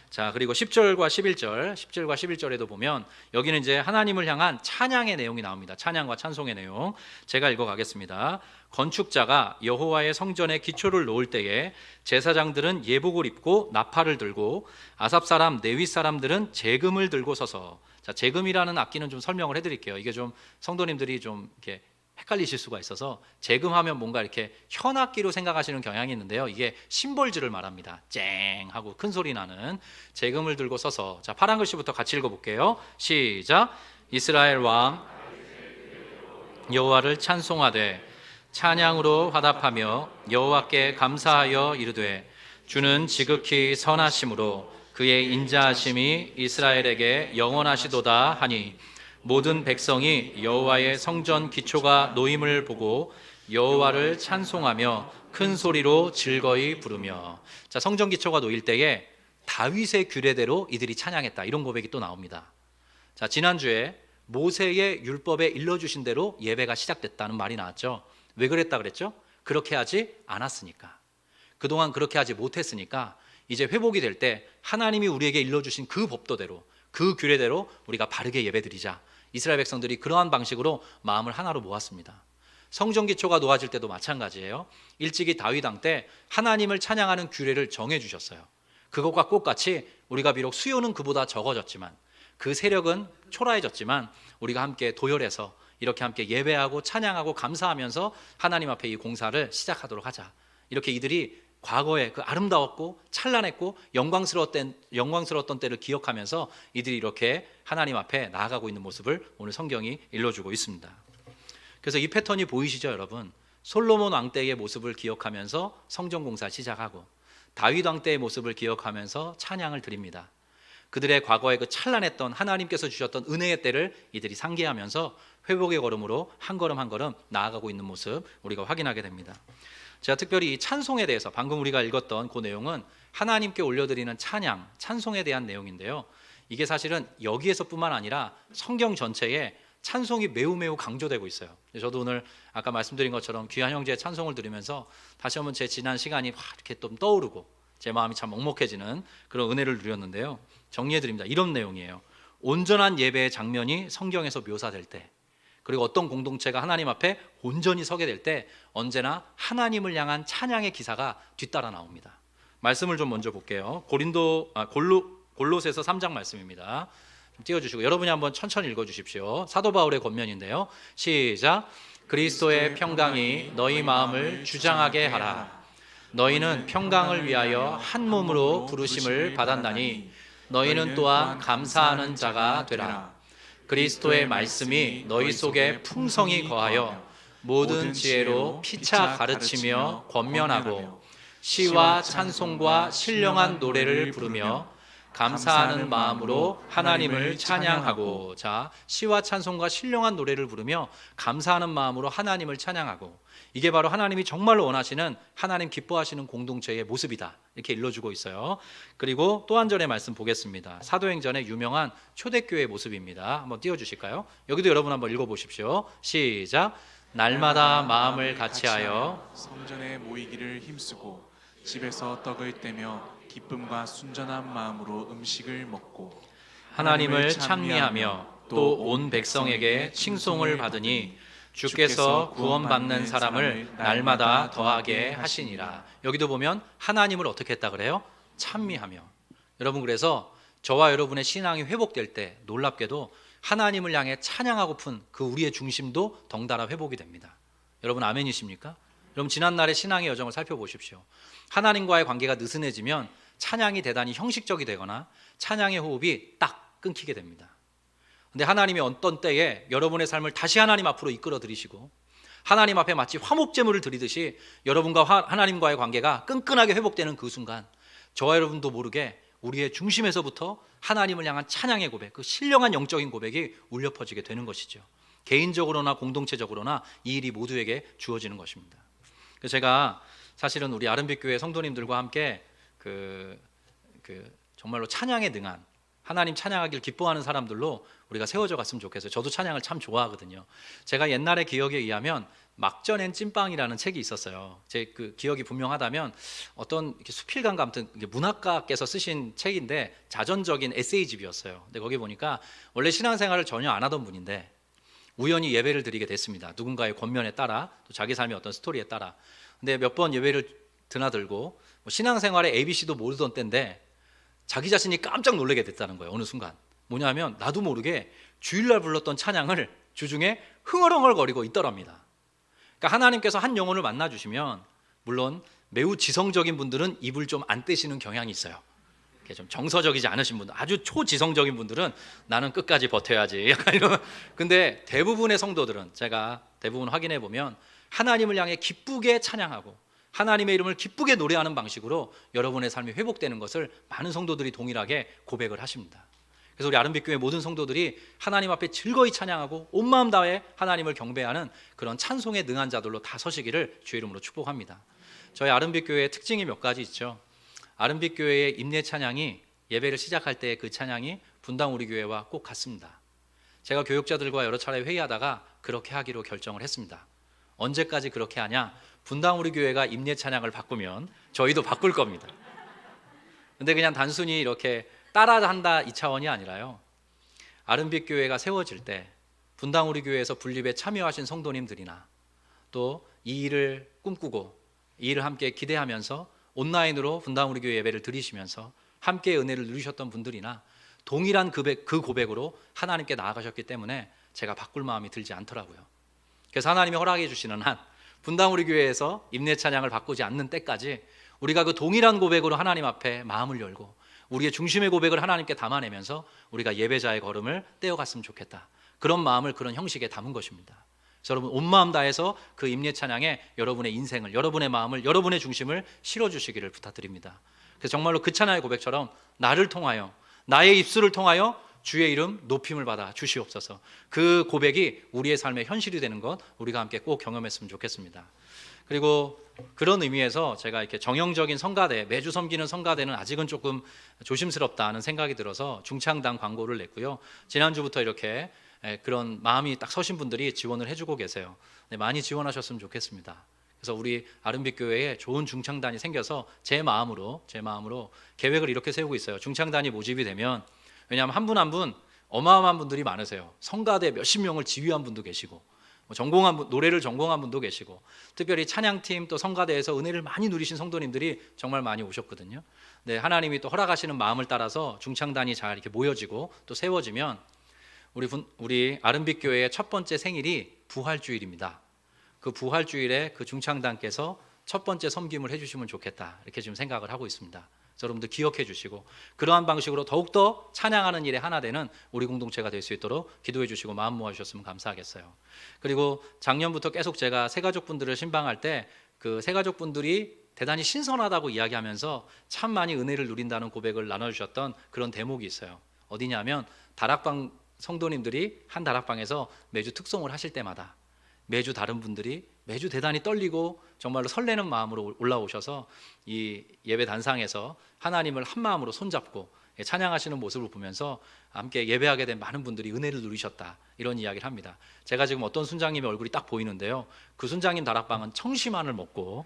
자, 그리고 10절과 11절에도 보면 여기는 이제 하나님을 향한 찬양의 내용이 나옵니다. 찬양과 찬송의 내용. 제가 읽어가겠습니다. 건축자가 여호와의 성전에 기초를 놓을 때에 제사장들은 예복을 입고 나팔을 들고 아삽 사람 네위 사람들은 제금을 들고 서서. 자, 제금이라는 악기는 좀 설명을 해드릴게요. 이게 좀 성도님들이 좀 이렇게 헷갈리실 수가 있어서 제금하면 뭔가 이렇게 현악기로 생각하시는 경향이 있는데요. 이게 심벌즈를 말합니다. 쨍 하고 큰 소리 나는 제금을 들고 서서. 자, 파란 글씨부터 같이 읽어볼게요. 시작. 이스라엘 왕 여호와를 찬송하되 찬양으로 화답하며 여호와께 감사하여 이르되 주는 지극히 선하심으로 그의 인자하심이 이스라엘에게 영원하시도다 하니 모든 백성이 여호와의 성전 기초가 놓임을 보고 여호와를 찬송하며 큰 소리로 즐거이 부르며. 자, 성전 기초가 놓일 때에 다윗의 규례대로 이들이 찬양했다, 이런 고백이 또 나옵니다. 자, 지난주에 모세의 율법에 일러주신 대로 예배가 시작됐다는 말이 나왔죠. 왜 그랬다 그랬죠? 그렇게 하지 않았으니까. 그동안 그렇게 하지 못했으니까 이제 회복이 될 때 하나님이 우리에게 일러주신 그 법도대로, 그 규례대로 우리가 바르게 예배드리자. 이스라엘 백성들이 그러한 방식으로 마음을 하나로 모았습니다. 성전 기초가 놓아질 때도 마찬가지예요. 일찍이 다윗 왕 때 하나님을 찬양하는 규례를 정해 주셨어요. 그것과 똑같이 우리가 비록 수요는 그보다 적어졌지만, 그 세력은 초라해졌지만, 우리가 함께 도열해서 이렇게 함께 예배하고 찬양하고 감사하면서 하나님 앞에 이 공사를 시작하도록 하자. 이렇게 이들이 과거에 그 아름다웠고 찬란했고 영광스러웠던 때를 기억하면서 이들이 이렇게 하나님 앞에 나아가고 있는 모습을 오늘 성경이 일러주고 있습니다. 그래서 이 패턴이 보이시죠, 여러분? 솔로몬 왕 때의 모습을 기억하면서 성전 공사 시작하고, 다윗 왕 때의 모습을 기억하면서 찬양을 드립니다. 그들의 과거에 그 찬란했던 하나님께서 주셨던 은혜의 때를 이들이 상기하면서 회복의 걸음으로 한 걸음 한 걸음 나아가고 있는 모습 우리가 확인하게 됩니다. 제가 특별히 이 찬송에 대해서, 방금 우리가 읽었던 그 내용은 하나님께 올려드리는 찬양, 찬송에 대한 내용인데요, 이게 사실은 여기에서뿐만 아니라 성경 전체에 찬송이 매우 강조되고 있어요. 저도 오늘 아까 말씀드린 것처럼 귀한 형제의 찬송을 들으면서 다시 한번 제 지난 시간이 이렇게 또 떠오르고 제 마음이 참 먹먹해지는 그런 은혜를 누렸는데요, 정리해드립니다. 이런 내용이에요. 온전한 예배의 장면이 성경에서 묘사될 때, 그리고 어떤 공동체가 하나님 앞에 온전히 서게 될 때 언제나 하나님을 향한 찬양의 기사가 뒤따라 나옵니다. 말씀을 좀 먼저 볼게요. 골로새서 3장 말씀입니다. 좀 띄워주시고 여러분이 한번 천천히 읽어주십시오. 사도 바울의 권면인데요, 시작. 그리스도의 평강이 너희 마음을 주장하게 하라. 너희는 평강을 위하여 한 몸으로 부르심을 받았나니 너희는 또한 감사하는 자가 되라. 그리스도의 말씀이 너희 속에 풍성히 거하여 모든 지혜로 피차 가르치며 권면하고 시와 찬송과 신령한 노래를 부르며 감사하는 마음으로 하나님을 찬양하고. 자, 시와 찬송과 신령한 노래를 부르며 감사하는 마음으로 하나님을 찬양하고, 이게 바로 하나님이 정말로 원하시는, 하나님 기뻐하시는 공동체의 모습이다, 이렇게 일러주고 있어요. 그리고 또 한 절의 말씀 보겠습니다. 사도행전의 유명한 초대교회의 모습입니다. 한번 띄워주실까요? 여기도 여러분 한번 읽어보십시오. 시작. 날마다 마음을 같이하여 성전에 모이기를 힘쓰고 집에서 떡을 떼며 기쁨과 순전한 마음으로 음식을 먹고 하나님을 찬미하며 또 온 백성에게 칭송을 받으니 주께서 구원받는 사람을 날마다 더하게 하시니라. 여기도 보면 하나님을 어떻게 했다 그래요? 찬미하며. 여러분, 그래서 저와 여러분의 신앙이 회복될 때 놀랍게도 하나님을 향해 찬양하고픈 그 우리의 중심도 덩달아 회복이 됩니다. 여러분, 아멘이십니까? 여러분, 지난날의 신앙의 여정을 살펴보십시오. 하나님과의 관계가 느슨해지면 찬양이 대단히 형식적이 되거나 찬양의 호흡이 딱 끊기게 됩니다. 근데 하나님이 어떤 때에 여러분의 삶을 다시 하나님 앞으로 이끌어 들이시고 하나님 앞에 마치 화목제물을 드리듯이 여러분과 하나님과의 관계가 끈끈하게 회복되는 그 순간, 저와 여러분도 모르게 우리의 중심에서부터 하나님을 향한 찬양의 고백, 그 신령한 영적인 고백이 울려 퍼지게 되는 것이죠. 개인적으로나 공동체적으로나 이 일이 모두에게 주어지는 것입니다. 그래서 제가 사실은 우리 아름빛교회 성도님들과 함께 정말로 찬양에 능한, 하나님 찬양하기를 기뻐하는 사람들로 우리가 세워져 갔으면 좋겠어요. 저도 찬양을 참 좋아하거든요. 제가 옛날의 기억에 의하면 막전엔 찐빵이라는 책이 있었어요. 제 그 기억이 분명하다면 어떤 이렇게 수필가인가 아무튼 문학가께서 쓰신 책인데 자전적인 에세이집이었어요. 근데 거기 보니까 원래 신앙생활을 전혀 안 하던 분인데 우연히 예배를 드리게 됐습니다. 누군가의 권면에 따라, 또 자기 삶의 어떤 스토리에 따라. 근데 몇 번 예배를 드나들고 신앙생활의 ABC도 모르던 때인데 자기 자신이 깜짝 놀라게 됐다는 거예요. 어느 순간 뭐냐면 나도 모르게 주일날 불렀던 찬양을 주중에 흥얼흥얼거리고 있더랍니다. 그러니까 하나님께서 한 영혼을 만나주시면, 물론 매우 지성적인 분들은 입을 좀 안 떼시는 경향이 있어요. 좀 정서적이지 않으신 분들, 아주 초지성적인 분들은 나는 끝까지 버텨야지 약간 이런. 근데 대부분의 성도들은, 제가 대부분 확인해 보면 하나님을 향해 기쁘게 찬양하고 하나님의 이름을 기쁘게 노래하는 방식으로 여러분의 삶이 회복되는 것을 많은 성도들이 동일하게 고백을 하십니다. 그래서 우리 아름빛교회 모든 성도들이 하나님 앞에 즐거이 찬양하고 온 마음 다해 하나님을 경배하는 그런 찬송에 능한 자들로 다 서시기를 주의 이름으로 축복합니다. 저희 아름빛교회의 특징이 몇 가지 있죠. 아름빛교회의 임내 찬양이 예배를 시작할 때 그 찬양이 분당 우리 교회와 꼭 같습니다. 제가 교육자들과 여러 차례 회의하다가 그렇게 하기로 결정을 했습니다. 언제까지 그렇게 하냐? 분당 우리 교회가 임내 찬양을 바꾸면 저희도 바꿀 겁니다. 근데 그냥 단순히 이렇게 따라한다 이 차원이 아니라요. 아름빛 교회가 세워질 때 분당 우리 교회에서 분립에 참여하신 성도님들이나 또 이 일을 꿈꾸고 이 일을 함께 기대하면서 온라인으로 분당 우리 교회 예배를 드리시면서 함께 은혜를 누리셨던 분들이나 동일한 그 고백으로 하나님께 나아가셨기 때문에 제가 바꿀 마음이 들지 않더라고요. 그래서 하나님이 허락해 주시는 한 분당 우리 교회에서 임내 찬양을 바꾸지 않는 때까지 우리가 그 동일한 고백으로 하나님 앞에 마음을 열고 우리의 중심의 고백을 하나님께 담아내면서 우리가 예배자의 걸음을 떼어갔으면 좋겠다. 그런 마음을 그런 형식에 담은 것입니다. 그래서 여러분 온 마음 다해서 그 임내 찬양에 여러분의 인생을, 여러분의 마음을, 여러분의 중심을 실어주시기를 부탁드립니다. 그래서 정말로 그 찬양의 고백처럼 나를 통하여, 나의 입술을 통하여 주의 이름 높임을 받아 주시옵소서. 그 고백이 우리의 삶의 현실이 되는 것 우리가 함께 꼭 경험했으면 좋겠습니다. 그리고 그런 의미에서 제가 이렇게 정형적인 성가대, 매주 섬기는 성가대는 아직은 조금 조심스럽다는 생각이 들어서 중창단 광고를 냈고요. 지난주부터 이렇게 그런 마음이 딱 서신 분들이 지원을 해주고 계세요. 많이 지원하셨으면 좋겠습니다. 그래서 우리 아름빛 교회에 좋은 중창단이 생겨서 제 마음으로 계획을 이렇게 세우고 있어요. 중창단이 모집이 되면, 왜냐하면 한 분 한 분 어마어마한 분들이 많으세요. 성가대 몇십 명을 지휘한 분도 계시고 노래를 전공한 분도 계시고 특별히 찬양팀 또 성가대에서 은혜를 많이 누리신 성도님들이 정말 많이 오셨거든요. 네, 하나님이 또 허락하시는 마음을 따라서 중창단이 잘 이렇게 모여지고 또 세워지면 우리 아름빛 교회의 첫 번째 생일이 부활주일입니다. 그 부활주일에 그 중창단께서 첫 번째 섬김을 해주시면 좋겠다 이렇게 지금 생각을 하고 있습니다. 그래서 여러분들 기억해 주시고 그러한 방식으로 더욱더 찬양하는 일에 하나 되는 우리 공동체가 될 수 있도록 기도해 주시고 마음 모아주셨으면 감사하겠어요. 그리고 작년부터 계속 제가 새가족분들을 신방할 때 그 새가족분들이 대단히 신선하다고 이야기하면서 참 많이 은혜를 누린다는 고백을 나눠주셨던 그런 대목이 있어요. 어디냐면 다락방 성도님들이 한 다락방에서 매주 특송을 하실 때마다 매주 다른 분들이 매주 대단히 떨리고 정말로 설레는 마음으로 올라오셔서 이 예배 단상에서 하나님을 한 마음으로 손잡고 찬양하시는 모습을 보면서 함께 예배하게 된 많은 분들이 은혜를 누리셨다 이런 이야기를 합니다. 제가 지금 어떤 순장님의 얼굴이 딱 보이는데요. 그 순장님 다락방은 청심환을 먹고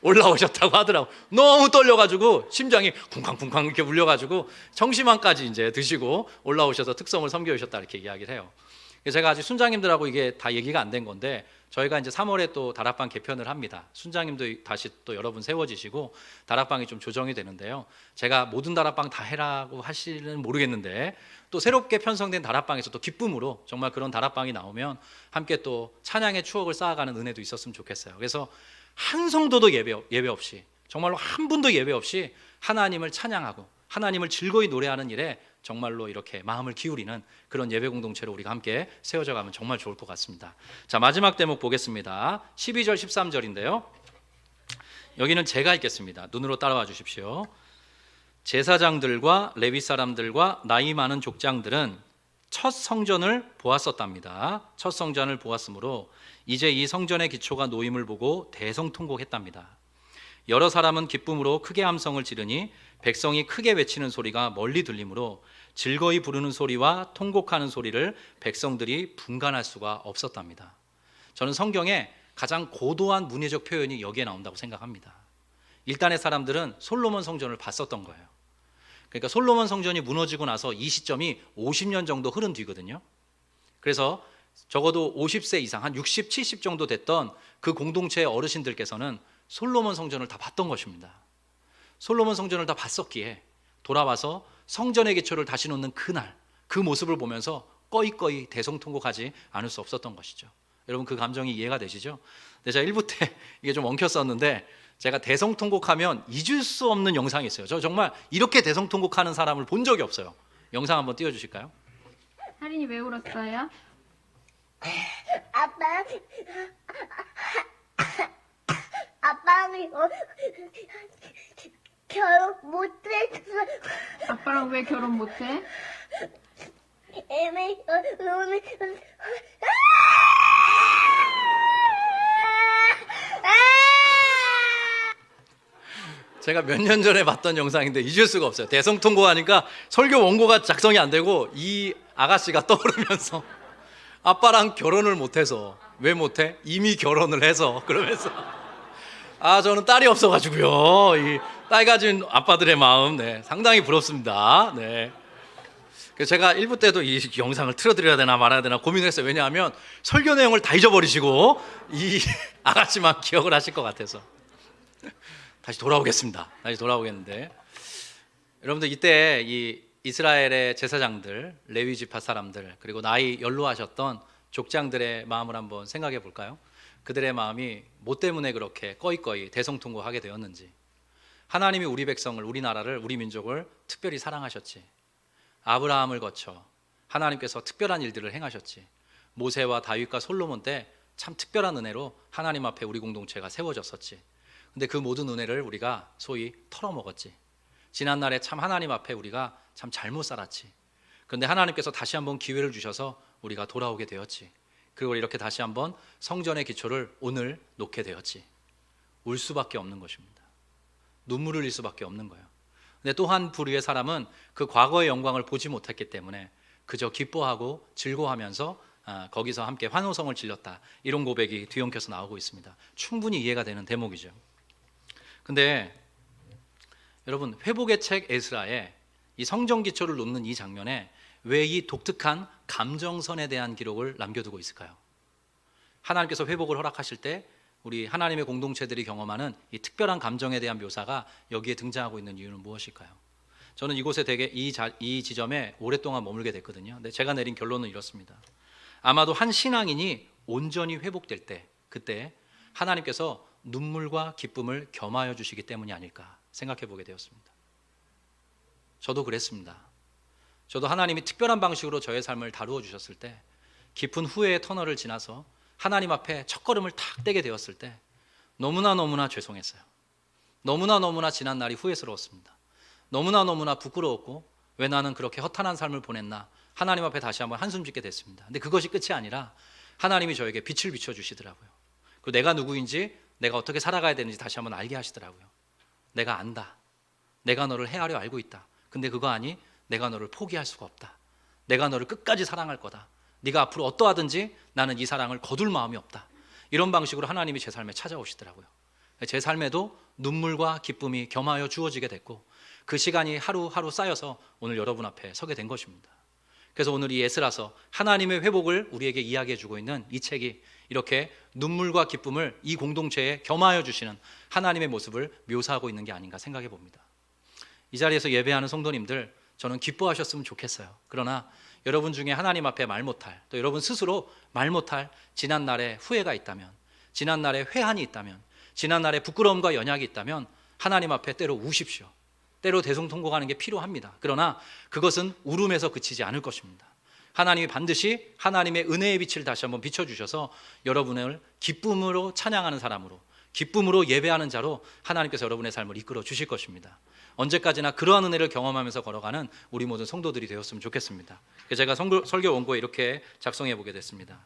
올라오셨다고 하더라고요. 너무 떨려가지고 심장이 쿵쾅쿵쾅 이렇게 울려가지고 청심환까지 이제 드시고 올라오셔서 특성을 섬겨주셨다 이렇게 이야기를 해요. 제가 아직 순장님들하고 이게 다 얘기가 안 된 건데 저희가 이제 3월에 또 다락방 개편을 합니다. 순장님도 다시 또 여러분 세워지시고 다락방이 좀 조정이 되는데요. 제가 모든 다락방 다 해라고 하시는 모르겠는데 또 새롭게 편성된 다락방에서 또 기쁨으로 정말 그런 다락방이 나오면 함께 또 찬양의 추억을 쌓아가는 은혜도 있었으면 좋겠어요. 그래서 한 성도도 예배 없이 정말로 한 분도 예배 없이 하나님을 찬양하고 하나님을 즐거이 노래하는 일에 정말로 이렇게 마음을 기울이는 그런 예배 공동체로 우리가 함께 세워져 가면 정말 좋을 것 같습니다. 자, 마지막 대목 보겠습니다. 12절 13절인데요. 여기는 제가 읽겠습니다. 눈으로 따라와 주십시오. 제사장들과 레위 사람들과 나이 많은 족장들은 첫 성전을 보았었답니다. 첫 성전을 보았으므로 이제 이 성전의 기초가 놓임을 보고 대성통곡했답니다. 여러 사람은 기쁨으로 크게 함성을 지르니 백성이 크게 외치는 소리가 멀리 들리므로 즐거이 부르는 소리와 통곡하는 소리를 백성들이 분간할 수가 없었답니다. 저는 성경에 가장 고도한 문예적 표현이 여기에 나온다고 생각합니다. 일단의 사람들은 솔로몬 성전을 봤었던 거예요. 그러니까 솔로몬 성전이 무너지고 나서 이 시점이 50년 정도 흐른 뒤거든요. 그래서 적어도 50세 이상 한 60, 70 정도 됐던 그 공동체의 어르신들께서는 솔로몬 성전을 다 봤던 것입니다. 솔로몬 성전을 다 봤었기에 돌아와서 성전의 기초를 다시 놓는 그날 그 모습을 보면서 꺼이꺼이 대성통곡하지 않을 수 없었던 것이죠. 여러분 그 감정이 이해가 되시죠? 근데 제가 1부 때 이게 좀 엉켰었는데 제가 대성통곡하면 잊을 수 없는 영상이 있어요. 저 정말 이렇게 대성통곡하는 사람을 본 적이 없어요. 영상 한번 띄워주실까요? 할인이 왜 울었어요? 아빠는 결혼 못해. 아빠랑 왜 결혼 못해? 애매 너는 제가 몇 년 전에 봤던 영상인데 잊을 수가 없어요. 대성통곡하니까 설교 원고가 작성이 안 되고 이 아가씨가 떠오르면서 아빠랑 결혼을 못해서. 왜 못해? 이미 결혼을 해서. 그러면서 저는 딸이 없어가지고요. 이 딸 가진 아빠들의 마음, 네, 상당히 부럽습니다. 네. 그래서 제가 1부 때도 이 영상을 틀어드려야 되나 말아야 되나 고민을 했어요. 왜냐하면 설교 내용을 다 잊어버리시고 이 아가씨만 기억을 하실 것 같아서. 다시 돌아오겠습니다. 다시 돌아오겠는데, 여러분들 이때 이 이스라엘의 제사장들, 레위 지파 사람들, 그리고 나이 연로하셨던 족장들의 마음을 한번 생각해 볼까요? 그들의 마음이 뭐 때문에 그렇게 꺼이꺼이 대성통곡하게 되었는지. 하나님이 우리 백성을, 우리나라를, 우리 민족을 특별히 사랑하셨지. 아브라함을 거쳐 하나님께서 특별한 일들을 행하셨지. 모세와 다윗과 솔로몬 때 참 특별한 은혜로 하나님 앞에 우리 공동체가 세워졌었지. 근데 그 모든 은혜를 우리가 소위 털어먹었지. 지난날에 참 하나님 앞에 우리가 참 잘못 살았지. 그런데 하나님께서 다시 한번 기회를 주셔서 우리가 돌아오게 되었지. 그리고 이렇게 다시 한번 성전의 기초를 오늘 놓게 되었지. 울 수밖에 없는 것입니다. 눈물을 흘릴 수밖에 없는 거예요. 근데 또 한 부류의 사람은 그 과거의 영광을 보지 못했기 때문에 그저 기뻐하고 즐거워하면서 거기서 함께 환호성을 질렀다. 이런 고백이 뒤엉켜서 나오고 있습니다. 충분히 이해가 되는 대목이죠. 근데 여러분, 회복의 책 에스라에 이 성전 기초를 놓는 이 장면에 왜 이 독특한 감정선에 대한 기록을 남겨두고 있을까요? 하나님께서 회복을 허락하실 때 우리 하나님의 공동체들이 경험하는 이 특별한 감정에 대한 묘사가 여기에 등장하고 있는 이유는 무엇일까요? 저는 이곳에 되게 이 지점에 오랫동안 머물게 됐거든요. 근데 제가 내린 결론은 이렇습니다. 아마도 한 신앙인이 온전히 회복될 때, 그때 하나님께서 눈물과 기쁨을 겸하여 주시기 때문이 아닐까 생각해 보게 되었습니다. 저도 그랬습니다. 저도 하나님이 특별한 방식으로 저의 삶을 다루어 주셨을 때, 깊은 후회의 터널을 지나서 하나님 앞에 첫걸음을 탁 떼게 되었을 때 너무나 죄송했어요. 너무나 지난 날이 후회스러웠습니다. 너무나 부끄러웠고, 왜 나는 그렇게 허탄한 삶을 보냈나, 하나님 앞에 다시 한번 한숨 짓게 됐습니다. 근데 그것이 끝이 아니라 하나님이 저에게 빛을 비춰주시더라고요. 그리고 내가 누구인지, 내가 어떻게 살아가야 되는지 다시 한번 알게 하시더라고요. 내가 안다. 내가 너를 헤아려 알고 있다. 근데 그거 아니, 내가 너를 포기할 수가 없다. 내가 너를 끝까지 사랑할 거다. 네가 앞으로 어떠하든지 나는 이 사랑을 거둘 마음이 없다. 이런 방식으로 하나님이 제 삶에 찾아오시더라고요. 제 삶에도 눈물과 기쁨이 겸하여 주어지게 됐고, 그 시간이 하루하루 쌓여서 오늘 여러분 앞에 서게 된 것입니다. 그래서 오늘 이 에스라서, 하나님의 회복을 우리에게 이야기해 주고 있는 이 책이 이렇게 눈물과 기쁨을 이 공동체에 겸하여 주시는 하나님의 모습을 묘사하고 있는 게 아닌가 생각해 봅니다. 이 자리에서 예배하는 성도님들, 저는 기뻐하셨으면 좋겠어요. 그러나 여러분 중에 하나님 앞에 말 못할, 또 여러분 스스로 말 못할 지난날의 후회가 있다면, 지난날의 회한이 있다면, 지난날의 부끄러움과 연약이 있다면 하나님 앞에 때로 우십시오. 때로 대성통곡하는 게 필요합니다. 그러나 그것은 울음에서 그치지 않을 것입니다. 하나님이 반드시 하나님의 은혜의 빛을 다시 한번 비춰주셔서 여러분을 기쁨으로 찬양하는 사람으로, 기쁨으로 예배하는 자로 하나님께서 여러분의 삶을 이끌어 주실 것입니다. 언제까지나 그러한 은혜를 경험하면서 걸어가는 우리 모든 성도들이 되었으면 좋겠습니다. 그래서 제가 설교 원고에 이렇게 작성해 보게 됐습니다.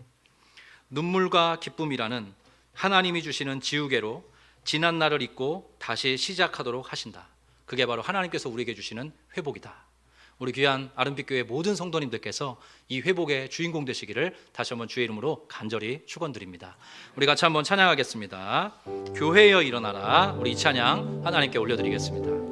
눈물과 기쁨이라는 하나님이 주시는 지우개로 지난 날을 잊고 다시 시작하도록 하신다. 그게 바로 하나님께서 우리에게 주시는 회복이다. 우리 귀한 아름빛교회 모든 성도님들께서 이 회복의 주인공 되시기를 다시 한번 주의 이름으로 간절히 축원드립니다. 우리 같이 한번 찬양하겠습니다. 교회여 일어나라. 우리 이 찬양 하나님께 올려드리겠습니다.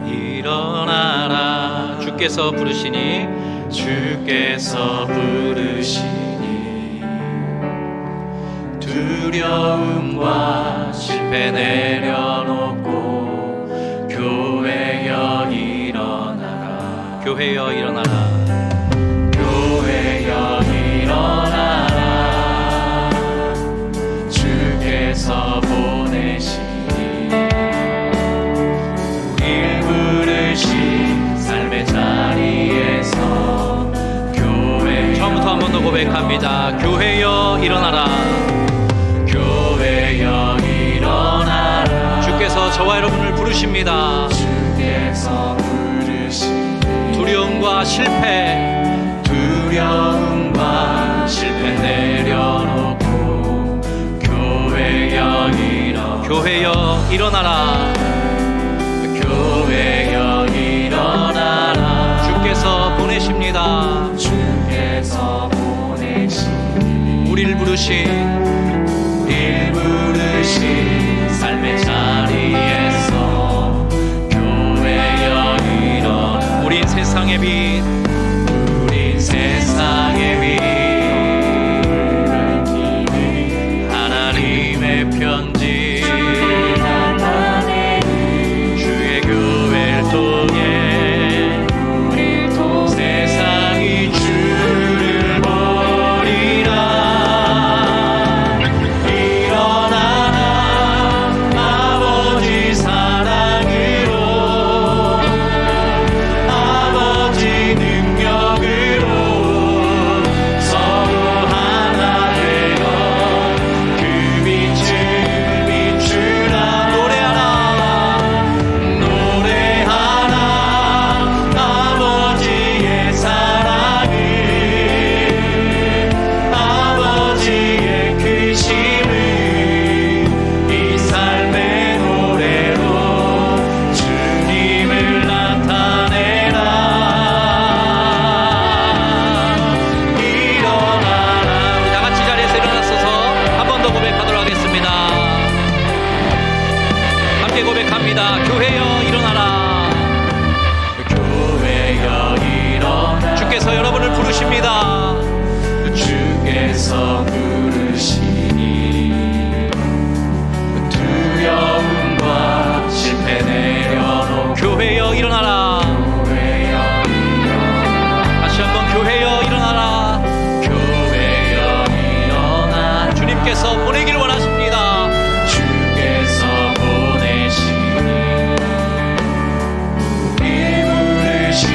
일어나라. 주께서 부르시니, 주께서 부르시니 두려움과 실패 내려놓고 교회여 일어나라. 교회여 일어나라. 교회여 일어나라. 주께서 보내시니 우릴 부르시 일어나라. 교회여 일어나라. 주께서 저와 여러분을 부르십니다. 주께서 부르시니 두려움과 실패 내려놓고 교회여 일어나라. 교회여 일어나라. 주께서 보내십니다. 주께서 보내시니 우리를 부르신 삶의 자리에서 교회여 일어나라. 우린 세상의 빛, 우린 세상의 빛, 하나님의 편지, 주의 교회를 통해 세상이 주를 버리라. 일어나라 아버지 사랑으로, 아버지 능력으로 서로 하나 되어 그 빛을 비추라. 노래하라 아버지의 사랑을, 아버지의 크심을 이 삶의 노래로 주님을 나타내라. 일어나라. 우리 다 같이 자리에서 일어나서서 한 번 더 고백하도록 하겠습니다. 함께 고백합니다. 교회여 일어나라. 교회여 일어나라. 주께서 여러분을 부르십니다. 주께서 부르시니 두려움과 실패 내려놓고 교회여 일어나라. 다시 한번 교회여 일어나라. 교회여 일어나. 주님께서 보내길 원하십니다. 주께서 보내시니 부르신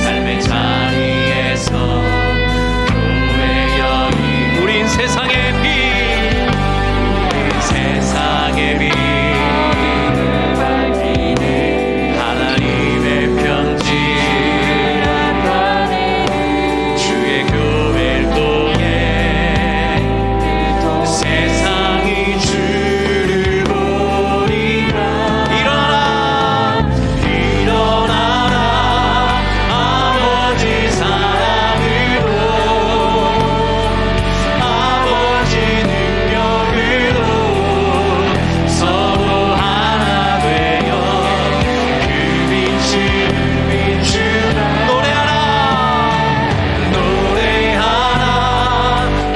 삶의 자리에서 교회여 우린 세상의 빛, 세상의 빛, 하나님의 편지, 주의 교회를 통해 세상이 주를 보리라. 일어나라 일어나라 아버지 사랑으로, 아버지 능력으로 서로 하나 되어 그 빛을 비추라. 노래하라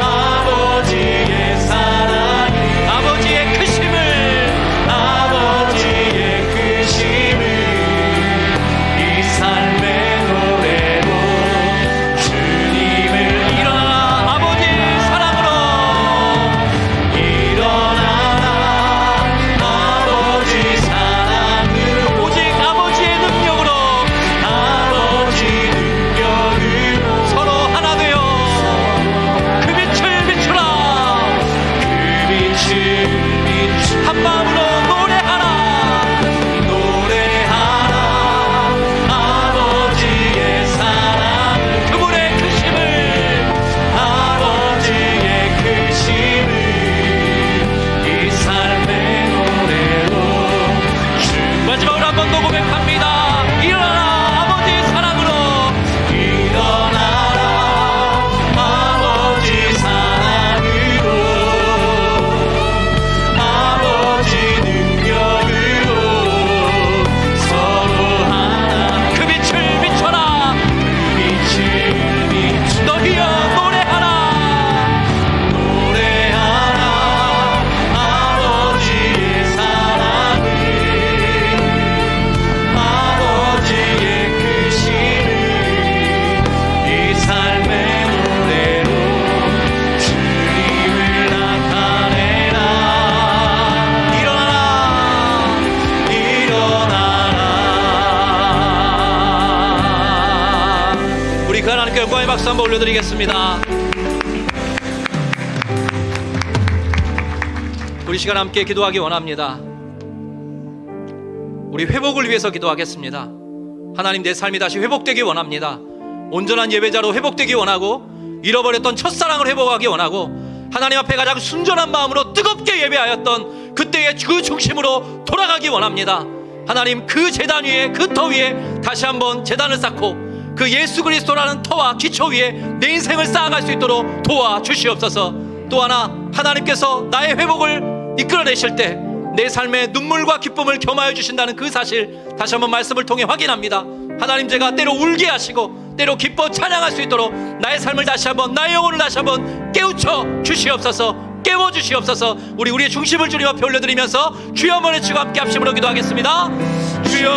아버지의 사랑을, 아버지의 크심을, 아버지의 크심을 이 삶의 노래로 주님을. 일어나라 아버지의 사랑으로, 일어나라 아버지 사랑으로, 오직 아버지의 능력으로, 아버지 능력으로 서로 하나 되어 그 빛을 비추라. 그 빛을 한 마음으로 노래하라. 아버지의 사랑, 그분의 크심을, 아버지의 크심을 이 삶의 노래로 마지막으로 한 번 더 고백합니다. 일어나라 아버지 사랑으로, 일어나라 아버지 사랑으로, 아버지 능력으로 서로 하나. 그 빛을 비춰라. 그 빛을 비추. 너희여 노래하라 아버지의 사랑을, 아버지의 크심을 이 삶의 노래로 주님을 나타내라. 일어나라. 우리 그 하나님께 영광의 박수 한번 올려드리겠습니다. 우리 시간 함께 기도하기 원합니다. 우리 회복을 위해서 기도하겠습니다. 하나님, 내 삶이 다시 회복되기 원합니다. 온전한 예배자로 회복되기 원하고, 잃어버렸던 첫사랑을 회복하기 원하고, 하나님 앞에 가장 순전한 마음으로 뜨겁게 예배하였던 그때의 그 중심으로 돌아가기 원합니다. 하나님, 그 제단 위에, 그 터 위에 다시 한번 제단을 쌓고 그 예수 그리스도라는 터와 기초 위에 내 인생을 쌓아갈 수 있도록 도와주시옵소서. 또 하나, 하나님께서 나의 회복을 이끌어내실 때 내 삶에 눈물과 기쁨을 겸하여 주신다는 그 사실 다시 한번 말씀을 통해 확인합니다. 하나님, 제가 때로 울게 하시고 때로 기뻐 찬양할 수 있도록 나의 삶을 다시 한번, 나의 영혼을 다시 한번 깨우쳐 주시옵소서. 깨워주시옵소서. 우리의 중심을 주님 앞에 올려드리면서 주여 한번 외치고 함께 합심으로 기도하겠습니다. 주여.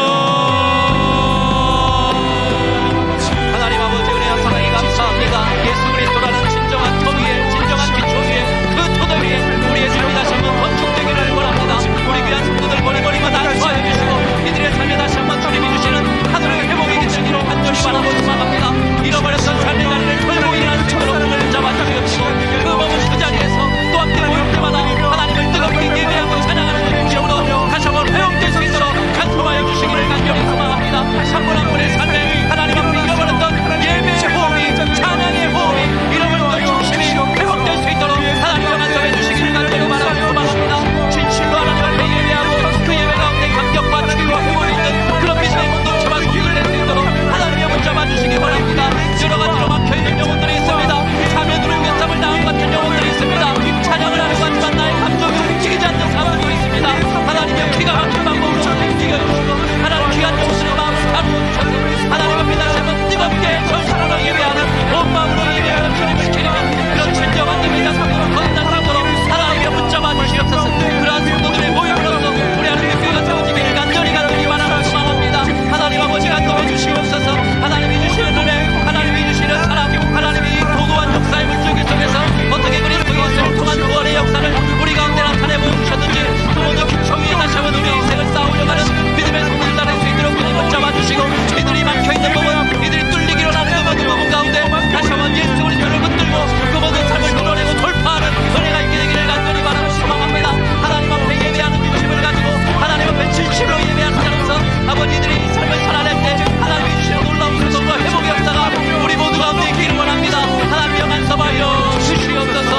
하나님 아버지, 은혜와 사랑에 감사합니다. 예수 그리스도라는 진정한 터 위에, 진정한 기초 위에, 그 토대 위에 우리의 삶이 다시 한번 건축되기를 원합니다. 우리 귀한 성도들 머리머리마다 안수하여 주시고 이들의 삶에 다시 한번 주님이 주시는 하늘의 회복이 되시기로 간절히 바라고 소망합니다. 잃어버렸던 삶의 자리를 털고 일어날 수 있도록 눈을 잡아주시옵시고, 그 머문 그 자리에서 또 함께 모일 때마다 하나님을 뜨겁게 예배하고 찬양하는 중심으로 다시 한번 회복될 수 있도록 간섭하여 주시기를 간절히 소망합니다. 한 분 한 분의 삶에 하나님 앞에 잃어버렸던 예배의 호흡이, 찬양의 호흡이, 잃어버렸던 중심이 회복될 수 있도록 하나님과 간섭해 주시기를 간절히 바라고 소망합니다. 진실로 하나님 앞에 예배하고 그 예배 가운데 감격과 주기와 회복이 있는 그런 믿음의 공동체와 소리를 낼 수 있도록 하나님의 문 잡아주시기 바랍니다. 여러 가지로 막혀있는 영혼들이 있습니다. 사면으로 우겨쌈을 당한 같은 영혼들이 있습니다. 찬양을 하는 것 같지만 나의 감정이 움직이지 않는 상황도 있습니다. 하나님의 귀가 막힌 방법으로 움직여주시고 하나님 귀한 영혼들의 마음을 다루어주셔서 하나님 앞에 다시 한번 뜨겁게 전심으로 예배하는, 온 마음으로 예배하는 주님을 기리는 그런 진정한 예배자 성도로 건너가도록 하나님의 문 잡아주시옵소서. 그러한 성도들의 모임으로서 우리 하나님의 교회가 세워지기를 간절히 바라고 소망합니다. 하나님 아버지 간섭해 주시옵소서. 하나님이 주시는 은혜, 하나님이 주시는 사랑, 하나님이 도도한 역사의 물줄기 속에서 어떻게 그리스도 예수를 통한 구원의 역사를 우리 가운데 나타내 보여주셨는지 그 모든 기초 위에 다시 한번 우리의 인생을 쌓으려가는 믿음의 성도를 따를 수 있도록 그들을 잡아주시고, 이들이 막혀있는 부분, 이들이 뚫리기로 하는 그 모든 부분 가운데 다시 한번 예수 그리스도를 붙들고 그 모든 삶을 끌어내고 돌파하는 은혜가 있게 되기를 간절히 바라고 소망합니다. 하나님 앞에 예배하는 중심을 가지고 하나님 앞에 진실로 예배하는 자로서 아버지들이 이 삶을 살아낼 때 하나님이 주시는 놀라운 소동과 회복의 역사가 우리 모두 가운데 있기를 원합니다. 하나님여 간섭하여 주시옵소서.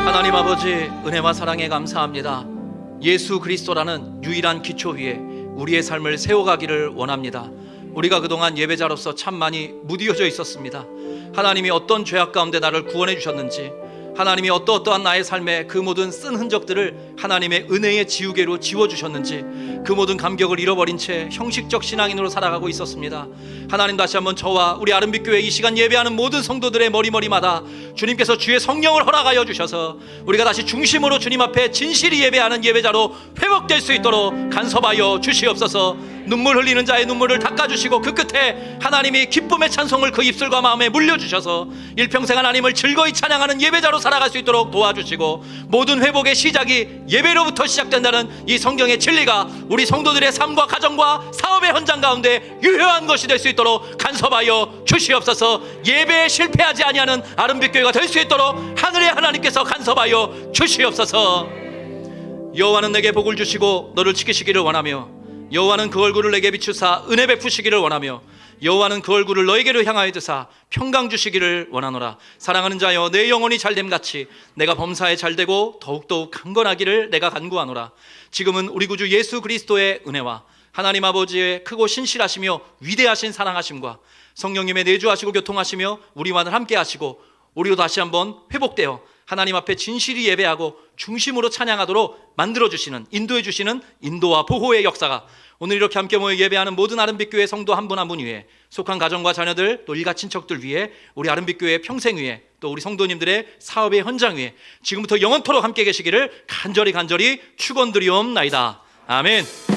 하나님 아버지, 은혜와 사랑에 감사합니다. 예수 그리스도라는 유일한 기초 위에 우리의 삶을 세워가기를 원합니다. 우리가 그동안 예배자로서 참 많이 무디어져 있었습니다. 하나님이 어떤 죄악 가운데 나를 구원해 주셨는지, 하나님이 어떠한 나의 삶에 그 모든 쓴 흔적들을 하나님의 은혜의 지우개로 지워주셨는지 그 모든 감격을 잃어버린 채 형식적 신앙인으로 살아가고 있었습니다. 하나님, 다시 한번 저와 우리 아름빛교회 이 시간 예배하는 모든 성도들의 머리마다 주님께서 주의 성령을 허락하여 주셔서 우리가 다시 중심으로 주님 앞에 진실이 예배하는 예배자로 회복될 수 있도록 간섭하여 주시옵소서. 눈물 흘리는 자의 눈물을 닦아주시고 그 끝에 하나님이 기쁨의 찬송을 그 입술과 마음에 물려주셔서 일평생 하나님을 즐거이 찬양하는 예배자로 살아갈 수 있도록 도와주시고, 모든 회복의 시작이 예배로부터 시작된다는 이 성경의 진리가 우리 성도들의 삶과 가정과 사업의 현장 가운데 유효한 것이 될 수 있도록 간섭하여 주시옵소서. 예배에 실패하지 아니하는 아름빛교회가 될 수 있도록 하늘의 하나님께서 간섭하여 주시옵소서. 여호와는 내게 복을 주시고 너를 지키시기를 원하며, 여호와는 그 얼굴을 내게 비추사 은혜 베푸시기를 원하며, 여호와는 그 얼굴을 너에게로 향하여 드사 평강 주시기를 원하노라. 사랑하는 자여, 내 영혼이 잘됨같이 내가 범사에 잘되고 더욱더욱 강건하기를 내가 간구하노라. 지금은 우리 구주 예수 그리스도의 은혜와 하나님 아버지의 크고 신실하시며 위대하신 사랑하심과 성령님의 내주하시고 교통하시며 우리와는 함께 하시고, 우리도 다시 한번 회복되어 하나님 앞에 진실이 예배하고 중심으로 찬양하도록 만들어주시는, 인도해주시는 인도와 보호의 역사가 오늘 이렇게 함께 모여 예배하는 모든 아름빛교회 성도 한 분 한 분 위에, 속한 가정과 자녀들, 또 일가 친척들 위에, 우리 아름빛교회 평생 위에, 또 우리 성도님들의 사업의 현장 위에 지금부터 영원토록 함께 계시기를 간절히 축원드리옵나이다. 아멘.